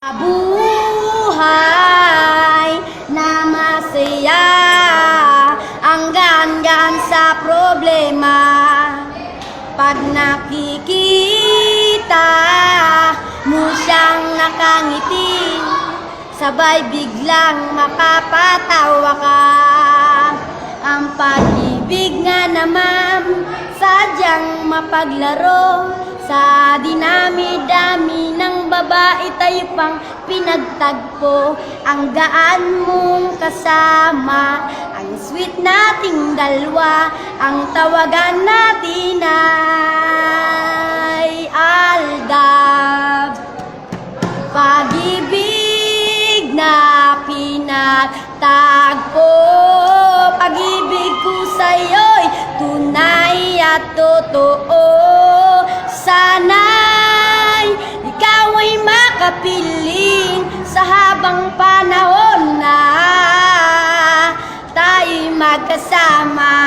Buhay na masaya ang gaan-gaan sa problema. Pag nakikita mo siyang nakangiti, sabay biglang makapatawa ka. Ang pag-ibig nga naman sadyang mapaglaro. Sa dinami-dami ng babae tayo pang pinagtagpo. Ang gaan mong kasama, ang sweet nating dalawa. Ang tawagan natin ay Aldab. Pag-ibig na pinagtagpo, pag-ibig ko sa'yo'y tunay at totoo. Sana'y ikaw ay makapiling sa habang panahon na tayo'y magkasama.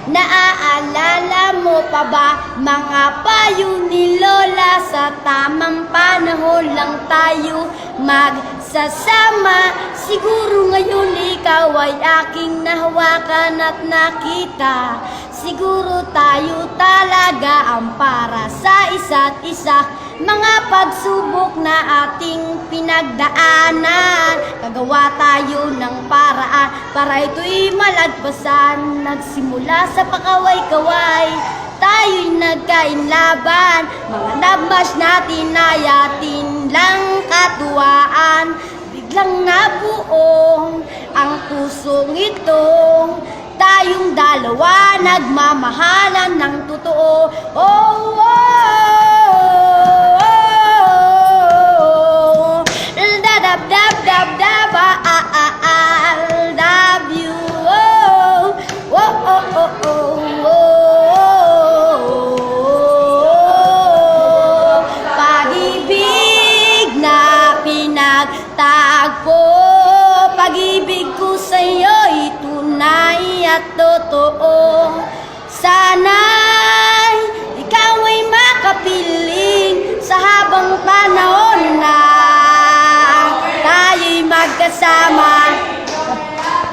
Naaalala mo pa ba mga payo ni Lola? Sa tamang panahon lang tayo magsasama. Siguro ngayon ikaw ay aking nahawakan at nakita. Siguro tayo talaga ang para sa isa't isa. Mga pagsubok na ating pinagdaanan, kagawa tayo ng paraan para ito'y malagpasan. Nagsimula sa pakaway-kaway, tayo'y nagkainlaban. Mga nabmash natin ay atin lang katuwaan. Biglang nabuong ang pusong itong tayong dalawa nagmamahalan ng totoo. Oh, oh.